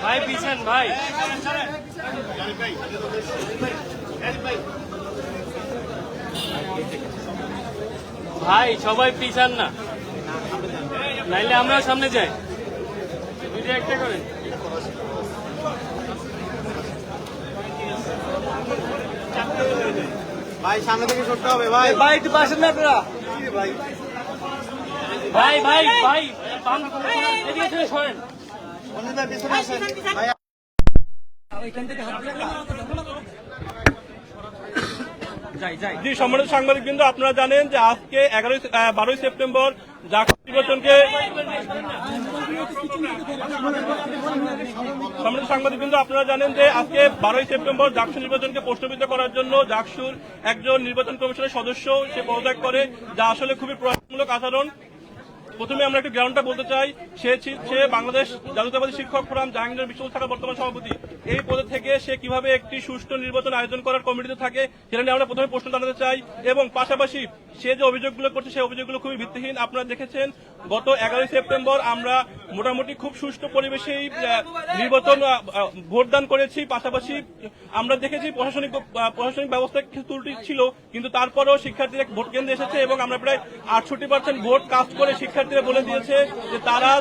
ভাই পিছন ভাই ভাই সবাই পিছান না, নাইলে আমরাও সামনে যাই। দুইটা একটা করেন। ভাই সামনে থেকে সরতে হবে ভাই। ভাই একটু পাশেন না আপনারা। ভাই ভাই ভাই এদিকে থেকে সরেন। জি, সম্মানিত সাংবাদিকবৃন্দ, আপনারা জানেন যে আজকে 12 সেপ্টেম্বর জাকসু নির্বাচনকে সম্মানিত সাংবাদিকবৃন্দ আপনারা জানেন যে আজকে 12 সেপ্টেম্বর জাকসু নির্বাচনকে প্রশ্নবিদ্ধ করার জন্য জাকসুর একজন নির্বাচন কমিশনের সদস্য সে পদত্যাগ করে, যা আসলে খুবই প্রয়াসমূলক আচরণ। প্রথমে আমরা একটু গ্রাউন্ডটা বলতে চাই, সে বাংলাদেশ জাতীয়তাবাদী শিক্ষক ফোরাম জাহাঙ্গীরনগর বিশ্ববিদ্যালয় শাখার বর্তমান সভাপতি। এই পদে থেকে সে কিভাবে একটি সুষ্ঠু নির্বাচন আয়োজন করার কমিটিতে থাকে সেটা নিয়ে আমরা প্রথমে প্রশ্ন জানাতে চাই। এবং পাশাপাশি সে যে অভিযোগগুলো করছে সেই অভিযোগগুলো খুবই ভিত্তিহীন। আপনারা দেখেছেন গত 11 সেপ্টেম্বর আমরা মোটামুটি খুব সুষ্ঠু পরিবেশেই নির্বাচন ভোটদান করেছি। পাশাপাশি আমরা দেখেছি প্রশাসনিক ব্যবস্থায় কিছু ত্রুটি ছিল, কিন্তু তারপরেও শিক্ষার্থীরা ভোট কেন্দ্রে এসেছে এবং আমরা প্রায় 68% ভোট কাস্ট করে শিক্ষার্থীরা বলে দিয়েছে যে তারা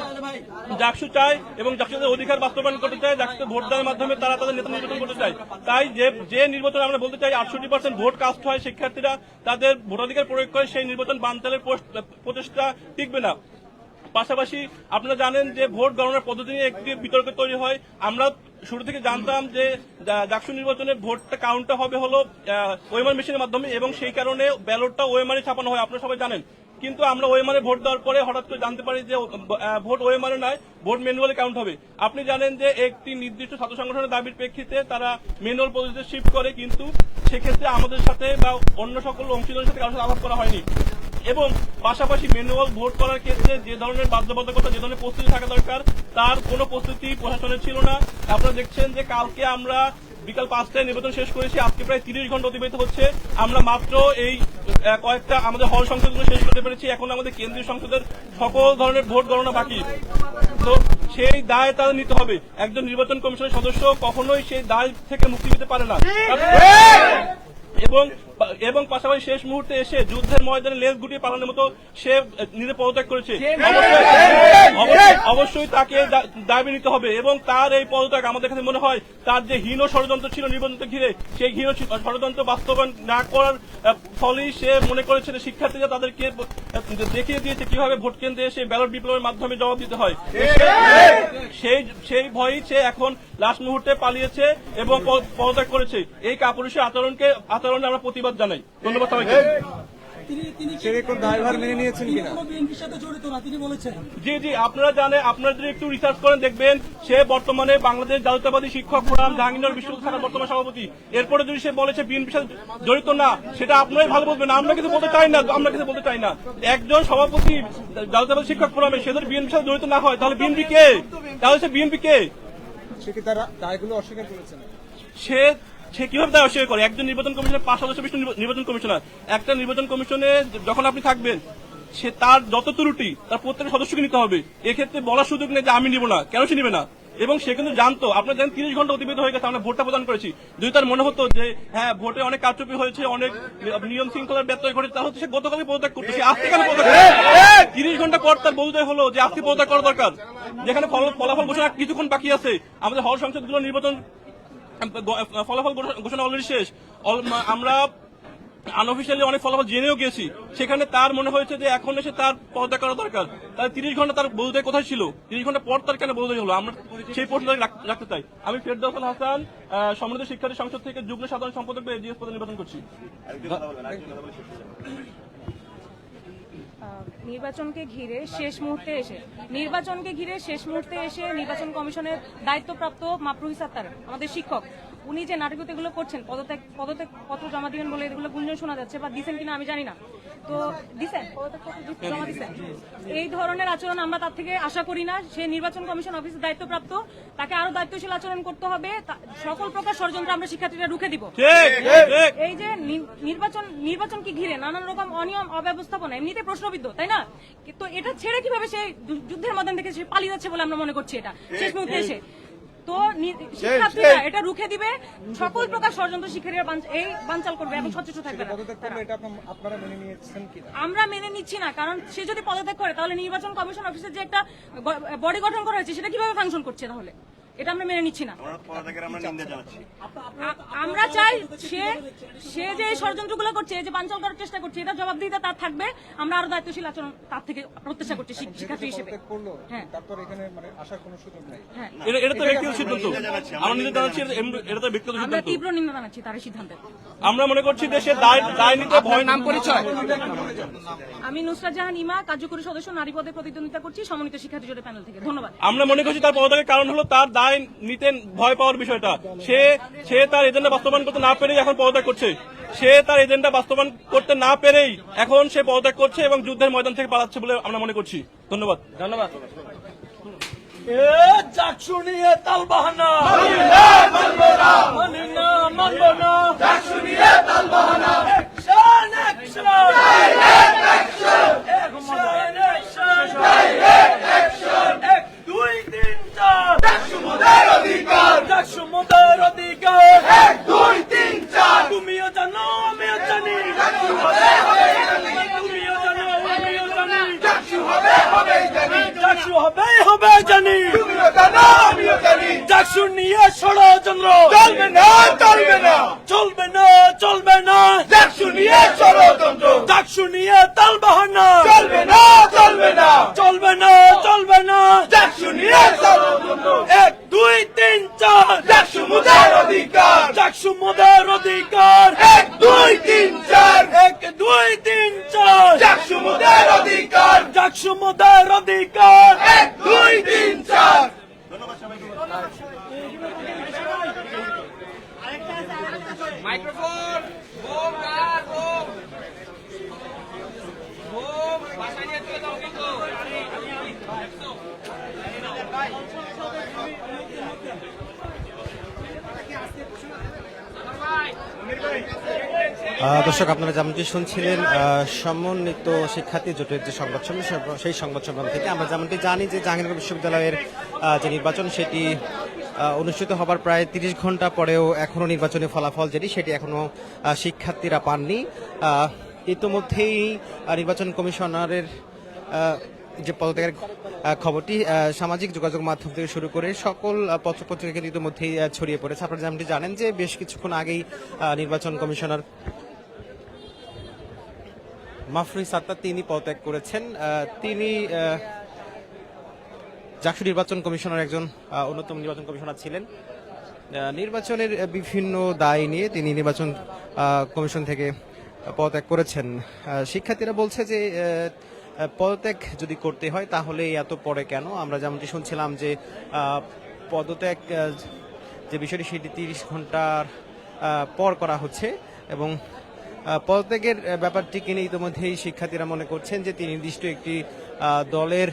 জাকসু চায় এবং জাকসুদের অধিকার বাস্তবায়ন করতে চায়, জাকসুতে ভোটদানের মাধ্যমে তারা তাদের নেতা নির্বাচন করতে চায়। তাই যে নির্বাচন আমরা বলতে চাই 68% ভোট কাস্ট হয়, শিক্ষার্থীরা তাদের ভোটাধিকার প্রয়োগ করে, সেই নির্বাচন বানচালের প্রচেষ্টা টিকবে না। পাশাপাশি আপনারা জানেন যে ভোট গণনার পদ্ধতি নিয়ে একটি বিতর্ক তৈরি হয়। আমরা শুরু থেকে জানতাম যে জাকসু নির্বাচনে ভোটটা কাউন্টটা হবে হলো ওএমআর মেশিনের মাধ্যমে এবং সেই কারণে ব্যালটটা ওএমআরে ছাপানো হয়, আপনারা সবাই জানেন। কিন্তু আমরা ওএমআরে ভোট দেওয়ার পরে হঠাৎ করে জানতে পারি যে ভোট ওএমআরে নয়, ভোট ম্যানুয়ালে কাউন্ট হবে। আপনি জানেন যে একটি নির্দিষ্ট ছাত্র সংগঠনের দাবির প্রেক্ষিতে তারা ম্যানুয়াল পদ্ধতিতে শিফট করে, কিন্তু সেক্ষেত্রে আমাদের সাথে বা অন্য সকল অংশীদারের সাথে কারোর সাথে আলাপ করা হয়নি। এবং পাশাপাশি ম্যানুয়াল ভোট করার ক্ষেত্রে যে ধরনের বাধ্যবাধকতা, যে ধরনের প্রস্তুতি থাকা দরকার, তার কোনো প্রস্তুতি প্রশাসনের ছিল না। আপনারা দেখছেন যে কালকে আমরা বিকাল 5টায় নির্বাচন শেষ করেছি, আজকে প্রায় 30 ঘন্টা অতিবাহিত হচ্ছে। আমরা মাত্র এই কয়েকটা আমাদের হল সংসদগুলো শেষ করতে পেরেছি, এখন আমাদের কেন্দ্রীয় সংসদের সকল ধরনের ভোট গণনা বাকি। তো সেই দায় তাদের নিতে হবে। একজন নির্বাচন কমিশনের সদস্য কখনোই সেই দায় থেকে মুক্তি পেতে পারে না। এবং পাশাপাশি শেষ মুহূর্তে এসে যুদ্ধের ময়দানে লেজ গুটিয়ে পালানোর মতো সে নিজে পদত্যাগ করেছে। অবশ্যই তাকে দাবি নিতে হবে এবং তার এই পদত্যাগ আমাদের কাছে মনে হয় তার যে হীন ষড়যন্ত্র ছিল নির্বাচনকে ঘিরে, সেই হীন ষড়যন্ত্র বাস্তবায়ন না করার ফলেই সে মনে করেছে যে শিক্ষার্থীরা তাদেরকে দেখিয়ে দিয়েছে কিভাবে ভোট কেন্দ্রে এসে ব্যালট বিপ্লবের মাধ্যমে জবাব দিতে হয়। সেই ভয়ই সে এখন লাস্ট মুহূর্তে পালিয়েছে এবং পদত্যাগ করেছে। এই কাপুরুষের আচরণে আমরা প্রতিবাদ জানাই। ধন্যবাদ সবাইকে। জি জি, আপনারা জানেন, আপনারা যদি একটু রিসার্চ করেন দেখবেন সে বর্তমানে বাংলাদেশ জাতীয়তাবাদী শিক্ষক ফোরাম জাহাঙ্গীরনগর বিশ্ববিদ্যালয় শাখার বর্তমান সভাপতি। এরপরে যদি সে বলেছে বিএনপির সাথে জড়িত না, সেটা আপনারাই ভালো বলবেন, আমরা কিছু বলতে চাই না। একজন সভাপতি জাতীয়তাবাদী শিক্ষক ফোরামে সে যদি বিএনপির সাথে জড়িত না হয় তাহলে বিএনপি কে? তাহলে সে বিএনপি কে? সে কি তারা দায়গুলো অস্বীকার করেছেন? সে কিভাবে দায় অস্বীকার করে? একজন নির্বাচন কমিশনের 5 সদস্য বিশিষ্ট নির্বাচন কমিশনার, একটা নির্বাচন কমিশনে যখন আপনি থাকবেন সে তার যত ত্রুটি তার প্রত্যেক সদস্যকে নিতে হবে। এক্ষেত্রে বলার সুযোগ নেই যে আমি নিব না, কেন সে নিবে না? এবং সে কিন্তু জানতো, আপনারা জানেন 30 ঘন্টা অতিবাহিত হয়ে গেছে, আমরা ভোটটা প্রদান করেছি। যদি তার মনে হতো যে হ্যাঁ ভোটে অনেক কারচুপি হয়েছে, অনেক নিয়ম শৃঙ্খলার ব্যত্যয় ঘটেছে, তাহলে সে গতকালই পদত্যাগ করতো। সে আজকে কেন পদত্যাগ করে? 30 ঘন্টা পর তার বোধোদয় হলো যে আজকে পদত্যাগ করা দরকার, যেখানে ফলাফল ঘোষণা কিছুক্ষণ বাকি আছে। আমাদের হল সংসদগুলো নির্বাচন ফলাফল ঘোষণা অলরেডি শেষ। আমরা আনঅফিসিয়ালি অনেক ফলাফল জেনেও গেছি, সেখানে তার মনে হয়েছে যে এখন এসে তার পদত্যাগ করা দরকার। তাহলে 30 ঘন্টা তার বোধোদয় কোথায় ছিল? 30 ঘন্টা পর তার কেন বোধোদয় হলো? আমরা সেই প্রশ্ন রাখতে চাই। আমি ফেরদৌস হাসান, সম্মানিত শিক্ষার্থী সংসদ থেকে যুগ্ম সাধারণ সম্পাদক এজিএস পদে নির্বাচন করছি। নির্বাচনকে ঘিরে শেষ মুহূর্তে এসে নির্বাচন কমিশনের দায়িত্বপ্রাপ্ত মাফরুহ সাত্তার আমাদের শিক্ষক, উনি যে নাটকীয়তাগুলো করছেন, পদত্যাগ পত্র জমা দিবেন বলে এগুলো গুঞ্জন শোনা যাচ্ছে, বা দিচ্ছেন কিনা আমি জানি না, তো দিচ্ছেন পদত্যাগ জমা দিচ্ছেন, এই ধরনের আচরণ আমরা তার থেকে আশা করি না। সে নির্বাচন কমিশন অফিসের দায়িত্বপ্রাপ্ত, তাকে আরো দায়িত্বশীল আচরণ করতে হবে। সকল প্রকার ষড়যন্ত্র আমরা শিক্ষার্থীরা রুখে দিব। এই যে নির্বাচনকে ঘিরে নানান রকম অনিয়ম অব্যবস্থাপনা এমনিতে প্রশ্নবিদ্ধ, তাই না? তো এটা ছেড়ে কিভাবে সে যুদ্ধের ময়দান থেকে সে পালিয়ে যাচ্ছে বলে আমরা মনে করছি এটা শেষ মুহূর্তে এসে। তো শিক্ষার্থীরা এটা রুখে দিবে, সকল প্রকার ষড়যন্ত্র শিক্ষার্থীরা এই বানচাল করবে এবং সচেষ্ট থাকবে না। আমরা মেনে নিচ্ছি না, কারণ সে যদি পদত্যাগ করে তাহলে নির্বাচন কমিশন অফিসের যে একটা বডি গঠন করা হয়েছে সেটা কিভাবে ফাংশন করছে, তাহলে এটা আমরা মেনে নিচ্ছি না। আমরা চাই সে যে ষড়যন্ত্রগুলো করছে, যে বানচাল করার চেষ্টা করছে, এটা জবাবদিহিতা তার থাকবে। আমরা আরো দায়িত্বশীল আচরণ তার থেকে প্রত্যাশা করছি শিক্ষার্থী হিসেবে। হ্যাঁ, এটা তো ব্যক্তিগত সিদ্ধান্ত, আমরা নিজে জানাচ্ছি এটা তো ব্যক্তিগত আমরা সিদ্ধান্ত। তীব্র নিন্দা জানাচ্ছি তার সিদ্ধান্তে। আমরা মনে করছি যে সে দায় নিতে ভয়। নাম পরিচয়? আমি নুসরাত জাহান ইমা, কার্যকরী সদস্য, নারী পদে প্রতিদ্বন্দ্বিতা করছি সমন্বিত শিক্ষার্থী জোটের প্যানেল থেকে। ধন্যবাদ। আমরা মনে করছি তার পদত্যাগের কারণ হলো তার দায় নিতে ভয় পাওয়ার বিষয়টা। সে তার এজেন্ডা বাস্তবায়ন করতে না পেরেই এখন পদত্যাগ করছে। সে তার এজেন্ডা বাস্তবায়ন করতে না পেরেই এখন সে পদত্যাগ করছে এবং যুদ্ধের ময়দান থেকে পালাচ্ছে বলে আমরা মনে করছি। ধন্যবাদ। চাকসু নিয়ে তালবাহানা মানি না, মানব না। চাকসু নিয়ে তালবাহানা, action action direct action, action action direct action. 1 2 3 4 Chaksu মোদের অধিকার, চাকসু মোদের অধিকার। 1 2 3 4 তুমিও জানো আমিও জানি, চাকসু হবে হবে জানি, তুমিও জানো আমিও জানি, চাকসু হবে হবে জানি, চাকসু হবে হবে জানি, তুমিও জানো আমিও জানি। চাকসু নিয়ে ষড়যন্ত্র চলবে না, চলবে না, চলবে না, চলবে না। চাকসু নিয়ে ষড়যন্ত্র, চাকসু নিয়ে তালবাহানা চলবে না, চলবে না, চলবে না, চলবে না। চাকসু নিয়ে ষড়যন্ত্র। 1 2 3 4 চাকসু মোদের অধিকার, চাকসু মোদের অধিকার। 1 2 3 4 1 2 3 4 চাকসু মোদের অধিকার, চাকসু মোদের অধিকার। 1 2 3 4 মাইক্রোফোন বোম কার বোম বোম বাসা নিয়ে চলে যাও কিন্তু। দর্শক, আপনারা যেমনটি শুনছিলেন সমন্বিত শিক্ষার্থী জোটের যে সংবাদ সম্মেলন, সেই সংবাদ সম্মেলন থেকে আমরা যেমনটি জানি যে জাহাঙ্গীরনগর বিশ্ববিদ্যালয়ের যে নির্বাচন সেটি অনুষ্ঠিত হবার প্রায় 30 ঘন্টা পরেও এখনো নির্বাচনী ফলাফল যেটি সেটি এখনো শিক্ষার্থীরা পাননি। ইতোমধ্যেই নির্বাচন কমিশনারের যে পদত্যাগের খবরটি সামাজিক যোগাযোগ মাধ্যম থেকে শুরু করে সকল পত্রপত্রিকা কিন্তু ইতিমধ্যেই ছড়িয়ে পড়েছে। আপনারা যেমনটি জানেন যে বেশ কিছুক্ষণ আগেই নির্বাচন কমিশনার মাফরুহ সাত্তার তিনি পদত্যাগ করেছেন। তিনি জাকসু নির্বাচন কমিশনার একজন অন্যতম নির্বাচন কমিশনার ছিলেন। নির্বাচনের বিভিন্ন দায় নিয়ে তিনি নির্বাচন কমিশন থেকে পদত্যাগ করেছেন। শিক্ষার্থীরা বলছে যে পদত্যাগ যদি করতে হয় তাহলে এত পরে কেন? আমরা যেমনটি শুনছিলাম যে পদত্যাগ যে বিষয়টি সেটি 30 ঘন্টার পর করা হচ্ছে এবং পদত্যাগের ব্যাপারটিকে নিয়ে ইতিমধ্যেই শিক্ষার্থীরা মনে করছেন যে তিনি নির্দিষ্ট একটি দলের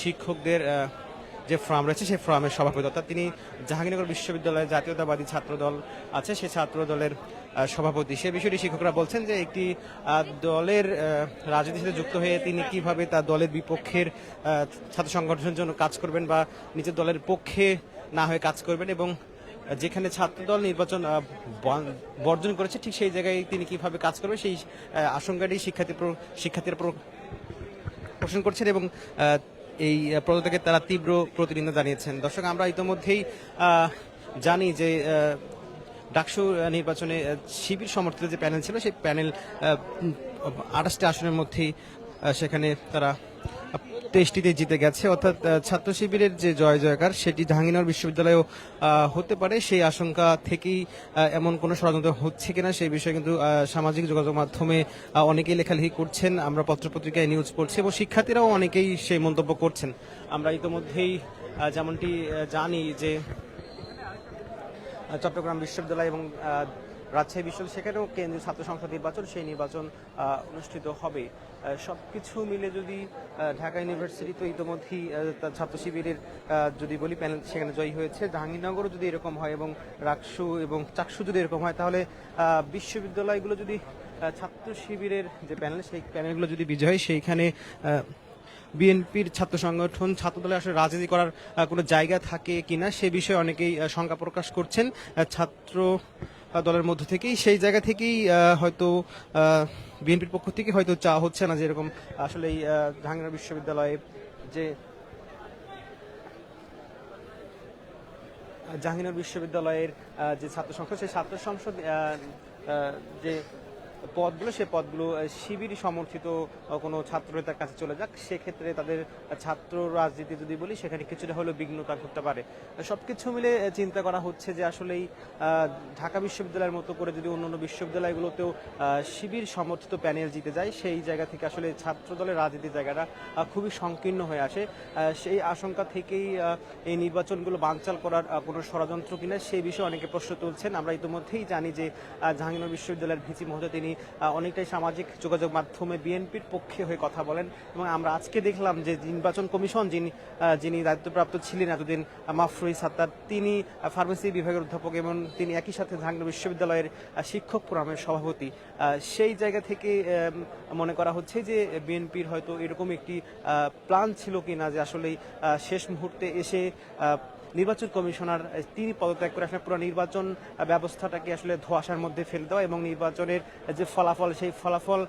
শিক্ষকদের যে ফ্রাম রয়েছে সেই ফ্রামের সভাপতি, অর্থাৎ তিনি জাহাঙ্গীরনগর বিশ্ববিদ্যালয়ের জাতীয়তাবাদী ছাত্র দল আছে সেই ছাত্র দলের সভাপতি। সে বিষয়টি শিক্ষকরা বলছেন যে একটি দলের রাজনীতির সাথে যুক্ত হয়ে তিনি কিভাবে তার দলের বিপক্ষের ছাত্র সংগঠনের জন্য কাজ করবেন বা নিজের দলের পক্ষে না হয়ে কাজ করবেন এবং যেখানে ছাত্রদল নির্বাচন বর্জন করেছে ঠিক সেই জায়গায় তিনি কিভাবে কাজ করবেন সেই আশঙ্কাটি শিক্ষার্থীরা পোষণ করছেন এবং এই পদত্যাগের তারা তীব্র প্রতিনিন্দা জানিয়েছেন। দর্শক, আমরা ইতিমধ্যেই জানি যে ডাকসু নির্বাচনে শিবির সমর্থিত যে প্যানেল ছিল সেই প্যানেল 28টি আসনের মধ্যেই সেখানে তারা 23টিতে জিতে গেছে, অর্থাৎ ছাত্র শিবিরের যে জয় জয়কার সেটি জাহাঙ্গীরনগর বিশ্ববিদ্যালয়েও হতে পারে। সেই আশঙ্কা থেকেই এমন কোনো ষড়যন্ত্র হচ্ছে কিনা সেই বিষয়ে কিন্তু সামাজিক যোগাযোগ মাধ্যমে অনেকেই লেখালেখি করছেন, আমরা পত্রপত্রিকায় নিউজ পড়ছি এবং শিক্ষার্থীরাও অনেকেই সেই মন্তব্য করছেন। আমরা ইতোমধ্যেই যেমনটি জানি যে চট্টগ্রাম বিশ্ববিদ্যালয় এবং রাজশাহী বিশ্ববিদ্যালয় সেখানেও কেন্দ্রীয় ছাত্র সংসদ নির্বাচন, সেই নির্বাচন অনুষ্ঠিত হবে। সবকিছু মিলে যদি ঢাকা ইউনিভার্সিটি তো ইতিমধ্যেই ছাত্র শিবিরের যদি বলি প্যানেল সেখানে জয়ী হয়েছে, জাহাঙ্গীরনগরও যদি এরকম হয় এবং রাকসু এবং চাকসু যদি এরকম হয়, তাহলে বিশ্ববিদ্যালয়গুলো যদি ছাত্র শিবিরের যে প্যানেল সেই প্যানেলগুলো যদি বিজয় হয়, সেইখানে বিএনপির ছাত্র সংগঠন ছাত্রদলে আসলে রাজনীতি করার কোনো জায়গা থাকে কিনা সে বিষয়ে অনেকেই শঙ্কা প্রকাশ করছেন। ছাত্র দলের মধ্য থেকেই সেই জায়গা থেকেই হয়তো বিএনপির পক্ষ থেকে হয়তো চাওয়া হচ্ছে না যেরকম আসলে এই জাহাঙ্গীরনগর বিশ্ববিদ্যালয়ে যে জাহাঙ্গীরনগর বিশ্ববিদ্যালয়ের যে ছাত্র সংসদ সেই ছাত্র সংসদ যে পদগুলো সেই পদগুলো শিবির সমর্থিত কোনো ছাত্র নেতার কাছে চলে যাক, সেক্ষেত্রে তাদের ছাত্র রাজনীতি যদি বলি সেখানে কিছুটা হলেও বিঘ্নতা ঘটতে পারে। সবকিছু মিলে চিন্তা করা হচ্ছে যে আসলেই ঢাকা বিশ্ববিদ্যালয়ের মতো করে যদি অন্যান্য বিশ্ববিদ্যালয়গুলোতেও শিবির সমর্থিত প্যানেল জিতে যায়, সেই জায়গা থেকে আসলে ছাত্র দলের রাজনীতির জায়গাটা খুবই সংকীর্ণ হয়ে আসে। সেই আশঙ্কা থেকেই এই নির্বাচনগুলো বানচাল করার কোনো ষড়যন্ত্র কিনা সেই বিষয়ে অনেকে প্রশ্ন তুলছেন। আমরা ইতিমধ্যেই জানি যে জাহাঙ্গীরনগর বিশ্ববিদ্যালয়ের ভিসি মহোদয় তিনি অনেকটাই সামাজিক যোগাযোগ মাধ্যমে বিএনপির পক্ষে হয়ে কথা বলেন এবং আমরা আজকে দেখলাম যে নির্বাচন কমিশন যিনি দায়িত্বপ্রাপ্ত ছিলেন এতদিন মাফরুই সাত্তার, তিনি ফার্মেসি বিভাগের অধ্যাপক এবং তিনি একই সাথে জাহাঙ্গীরনগর বিশ্ববিদ্যালয়ের শিক্ষক ফোরামের সভাপতি। সেই জায়গা থেকে মনে করা হচ্ছে যে বিএনপির হয়তো এরকম একটি প্ল্যান ছিল কিনা যে আসলে শেষ মুহূর্তে এসে নির্বাচন কমিশনার তিনি পদত্যাগ করে আসলে পুরো নির্বাচন ব্যবস্থাটাকে আসলে ধোঁয়াশার মধ্যে ফেলে দেওয়া এবং নির্বাচনের যে ফলাফল সেই ফলাফল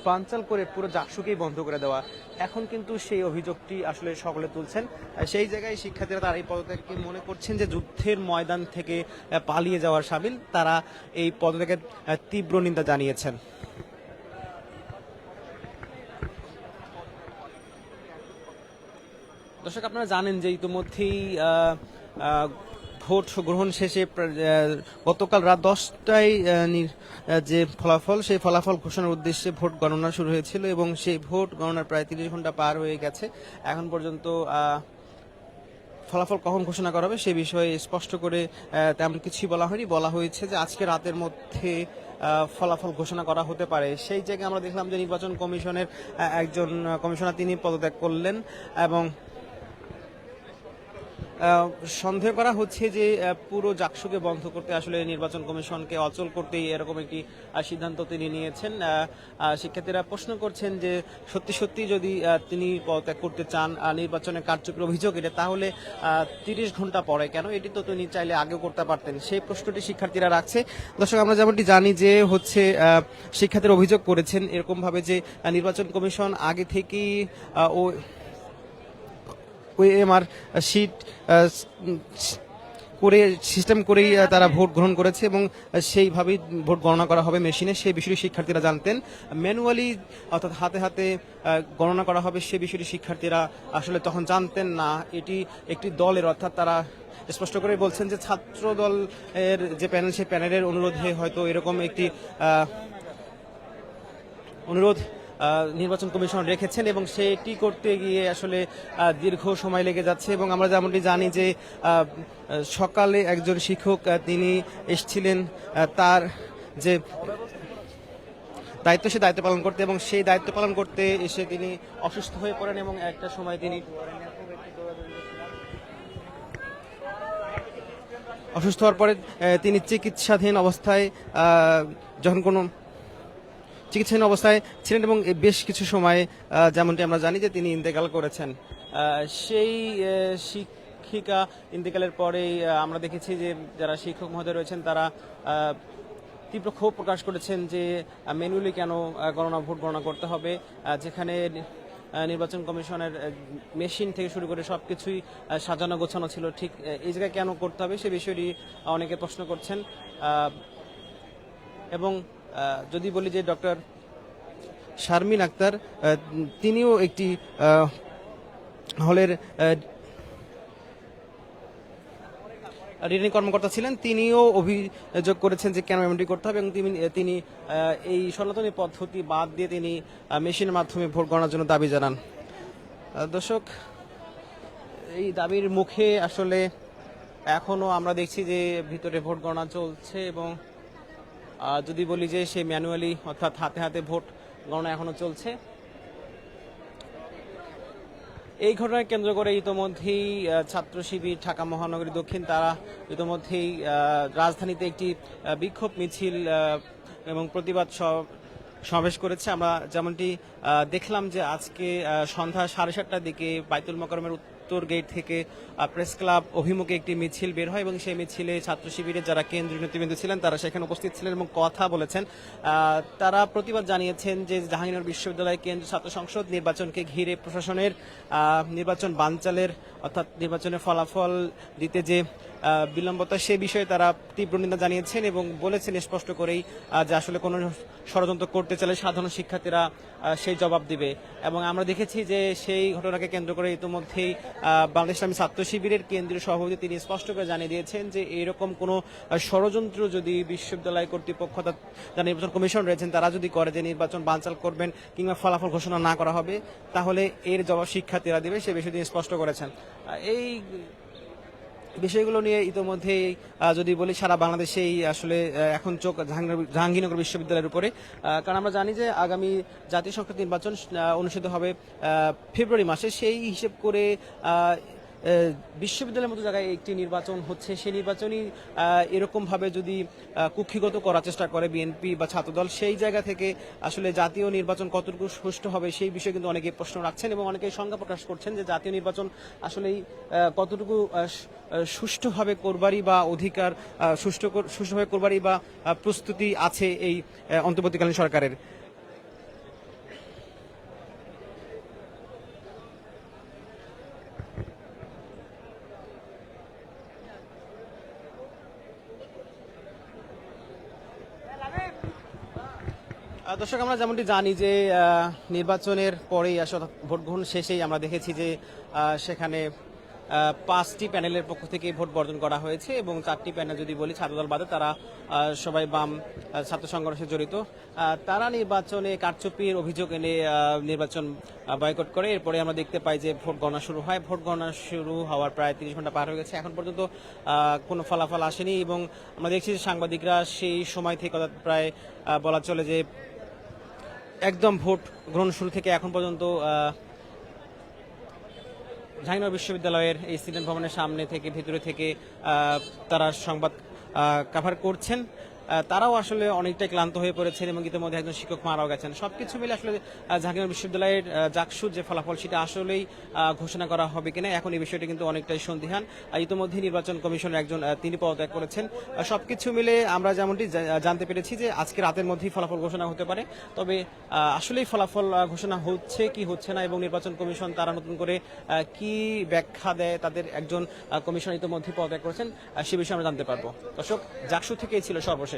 বানচাল করে পুরো জাকসুকেই বন্ধ করে দেওয়া। এখন কিন্তু সেই অভিযোগটি আসলে সকলে তুলছেন। সেই জায়গায় শিক্ষার্থীরা তারা এই পদত্যাগকে মনে করছেন যে যুদ্ধের ময়দান থেকে পালিয়ে যাওয়ার সামিল, তারা এই পদত্যাগের তীব্র নিন্দা জানিয়েছেন। দর্শক আপনারা জানেন যে ইতিমধ্যেই ভোট গ্রহণ শেষে গতকাল রাত 10টায় যে ফলাফল সেই ফলাফল ঘোষণার উদ্দেশ্যে ভোট গণনা শুরু হয়েছিল এবং সেই ভোট গণনার প্রায় 30 ঘন্টা পার হয়ে গেছে। এখন পর্যন্ত ফলাফল কখন ঘোষণা করা হবে সে বিষয়ে স্পষ্ট করে তেমন কিছুই বলা হয়নি। বলা হয়েছে যে আজকে রাতের মধ্যে ফলাফল ঘোষণা করা হতে পারে। সেই জায়গায় আমরা দেখলাম যে নির্বাচন কমিশনের একজন কমিশনার তিনি পদত্যাগ করলেন এবং সন্দেহ করা হচ্ছে যে পুরো জাকসুকে বন্ধ করতে আসলে নির্বাচন কমিশনকে অচল করতেই এরকম একটি সিদ্ধান্ত তিনি নিয়েছেন। শিক্ষার্থীরা প্রশ্ন করছেন যে সত্যি সত্যি যদি তিনি পদত্যাগ করতে চান নির্বাচনের কারচুপির অভিযোগ এটা, তাহলে 30 ঘন্টা পরে কেন? এটি তো তিনি চাইলে আগেও করতে পারতেন, সেই প্রশ্নটি শিক্ষার্থীরা রাখছে। দর্শক আমরা যেমনটি জানি যে হচ্ছে শিক্ষার্থীরা অভিযোগ করেছেন এরকম ভাবে যে নির্বাচন কমিশন আগে থেকেই ওএমআর শিট করে সিস্টেম করেই তারা ভোট গ্রহণ করেছে এবং সেইভাবেই ভোট গণনা করা হবে মেশিনে, সেই বিষয়টি শিক্ষার্থীরা জানতেন। ম্যানুয়ালি অর্থাৎ হাতে হাতে গণনা করা হবে সে বিষয়টি শিক্ষার্থীরা আসলে তখন জানতেন না। এটি একটি দলের, অর্থাৎ তারা স্পষ্ট করে বলছেন যে ছাত্র দলের যে প্যানেল সেই প্যানেলের অনুরোধে হয়তো এরকম একটি অনুরোধ নির্বাচন কমিশন রেখেছেন এবং সেটি করতে গিয়ে আসলে দীর্ঘ সময় লেগে যাচ্ছে। এবং আমরা যেমনটি জানি যে সকালে একজন শিক্ষক তিনি এসেছিলেন তার যে দায়িত্ব সে দায়িত্ব পালন করতে এবং সেই দায়িত্ব পালন করতে এসে তিনি অসুস্থ হয়ে পড়েন এবং একটা সময় তিনি অসুস্থ হওয়ার পরে তিনি চিকিৎসাধীন অবস্থায় চিকিৎসাধীন অবস্থায় ছিলেন এবং বেশ কিছু সময় যেমনটি আমরা জানি যে তিনি ইন্তেকাল করেছেন। সেই শিক্ষিকা ইন্তেকালের পরেই আমরা দেখেছি যে যারা শিক্ষক মহোদয় রয়েছেন তারা তীব্র ক্ষোভ প্রকাশ করেছেন যে ম্যানুয়ালি কেন ভোট গণনা করতে হবে, যেখানে নির্বাচন কমিশনের মেশিন থেকে শুরু করে সবকিছুই সাজানো গোছানো ছিল, ঠিক এই জায়গায় কেন করতে হবে সে বিষয়টি অনেকে প্রশ্ন করছেন। এবং যদি বলি যে ডক্টর শারমিন আক্তার তিনিও একটি হলের রিটার্নিং কর্মকর্তা ছিলেন, তিনিও অভিযোগ করেছেন যে কেন এমনটি করতে হবে এবং তিনি এই সনাতনী পদ্ধতি বাদ দিয়ে তিনি মেশিনের মাধ্যমে ভোট গণনার জন্য দাবি জানান। দর্শক, এই দাবির মুখে আসলে এখনো আমরা দেখছি যে ভিতরে ভোট গণনা চলছে এবং যদি বলি যে সেই ম্যানুয়ালি অর্থাৎ হাতে হাতে ভোট গণনা এখনো চলছে। এই ঘটনাকে কেন্দ্র করে ইতোমধ্যেই ছাত্র শিবির ঢাকা মহানগরী দক্ষিণ তারা ইতোমধ্যেই রাজধানীতে একটি বিক্ষোভ মিছিল এবং প্রতিবাদ সমাবেশ করেছে। আমরা যেমনটি দেখলাম যে আজকে সন্ধ্যা 7:30টার দিকে বাইতুল মোকাররমের উত্তর গেট থেকে প্রেস ক্লাব অভিমুখে একটি মিছিল বের হয় এবং সেই মিছিলে ছাত্র শিবিরের যারা কেন্দ্রীয় নেতৃবৃন্দ ছিলেন তারা সেখানে উপস্থিত ছিলেন এবং কথা বলেছেন। তারা প্রতিবাদ জানিয়েছেন যে জাহাঙ্গীরনগর বিশ্ববিদ্যালয় কেন্দ্রীয় ছাত্র সংসদ নির্বাচনকে ঘিরে প্রশাসনের নির্বাচন বানচালের অর্থাৎ নির্বাচনের ফলাফল দিতে যে বিলম্বতা সে বিষয়ে তারা তীব্র নিন্দা জানিয়েছেন এবং বলেছেন স্পষ্ট করেই যে আসলে কোনো ষড়যন্ত্র করতে চাইলে সাধারণ শিক্ষার্থীরা সেই জবাব দিবে। এবং আমরা দেখেছি যে সেই ঘটনাকে কেন্দ্র করে ইতিমধ্যেই বাংলাদেশ ইসলামী ছাত্র শিবিরের কেন্দ্রীয় সভাপতি তিনি স্পষ্ট করে জানিয়ে দিয়েছেন যে এরকম কোনো ষড়যন্ত্র যদি বিশ্ববিদ্যালয় কর্তৃপক্ষ যারা নির্বাচন কমিশন রয়েছেন তারা যদি করে যে নির্বাচন বানচাল করবেন কিংবা ফলাফল ঘোষণা না করা হবে তাহলে এর জবাব শিক্ষার্থীরা দেবে সে বিষয়ে তিনি স্পষ্ট করেছেন। এই বিষয়গুলো নিয়ে ইতোমধ্যেই যদি বলি সারা বাংলাদেশেই আসলে এখন চোখ জাহাঙ্গীরনগর বিশ্ববিদ্যালয়ের উপরে, কারণ আমরা জানি যে আগামী জাতীয় সংসদ নির্বাচন অনুষ্ঠিত হবে ফেব্রুয়ারি মাসে। সেই হিসেব করে বিশ্ববিদ্যালয়ের মতো জায়গায় একটি নির্বাচন হচ্ছে, সেই নির্বাচনই এরকমভাবে যদি কুক্ষিগত করার চেষ্টা করে বিএনপি বা ছাত্রদল, সেই জায়গা থেকে আসলে জাতীয় নির্বাচন কতটুকু সুষ্ঠু হবে সেই বিষয়ে কিন্তু অনেকে প্রশ্ন রাখছেন এবং অনেকে সংজ্ঞা প্রকাশ করছেন যে জাতীয় নির্বাচন আসলেই কতটুকু সুষ্ঠুভাবে করবারই বা অধিকার সুষ্ঠুভাবে করবারই বা প্রস্তুতি আছে এই অন্তর্বর্তীকালীন সরকারের। দর্শক, আমরা যেমনটি জানি যে নির্বাচনের পরেই আসলে ভোট গ্রহণ শেষেই আমরা দেখেছি যে সেখানে 5টি প্যানেলের পক্ষ থেকে ভোট বর্জন করা হয়েছে এবং 4টি প্যানেল যদি বলি ছাত্রদল বাদে তারা সবাই বাম ছাত্র সংগঠনে জড়িত। তারা নির্বাচনে কারচুপির অভিযোগ এনে নির্বাচন বয়কট করে। এরপরে আমরা দেখতে পাই যে ভোট গণনা শুরু হয়। ভোট গণনা শুরু হওয়ার প্রায় 30 ঘন্টা পার হয়ে গেছে, এখন পর্যন্ত কোনো ফলাফল আসেনি এবং আমরা দেখছি যে সাংবাদিকরা সেই সময় থেকে প্রায় বলা চলে যে একদম ভোট গ্রহণ শুরু থেকে এখন পর্যন্ত জাহাঙ্গীরনগর বিশ্ববিদ্যালয়ের এই সিনেট ভবনের সামনে থেকে ভিতরে থেকে তারা সংবাদ কভার করছেন। তারাও আসলে অনেকটাই ক্লান্ত হয়ে পড়েছেন এবং ইতিমধ্যে একজন শিক্ষক মারাও গেছেন। সবকিছু মিলে আসলে জাহাঙ্গীরনগর বিশ্ববিদ্যালয়ের জাকসুর যে ফলাফল সেটা আসলেই ঘোষণা করা হবে কিনা এখন এই বিষয়টি কিন্তু অনেকটাই সন্দিহান। ইতিমধ্যে নির্বাচন কমিশনের একজন তিনি পদত্যাগ করেছেন। সবকিছু মিলে আমরা যেমনটি জানতে পেরেছি যে আজকে রাতের মধ্যেই ফলাফল ঘোষণা হতে পারে, তবে আসলেই ফলাফল ঘোষণা হচ্ছে কি হচ্ছে না এবং নির্বাচন কমিশন তারা নতুন করে কি ব্যাখ্যা দেয়, তাদের একজন কমিশন ইতিমধ্যে পদত্যাগ করেছেন সে বিষয়ে আমরা জানতে পারবো। দর্শক, জাকসু থেকেই ছিল সর্বশেষ।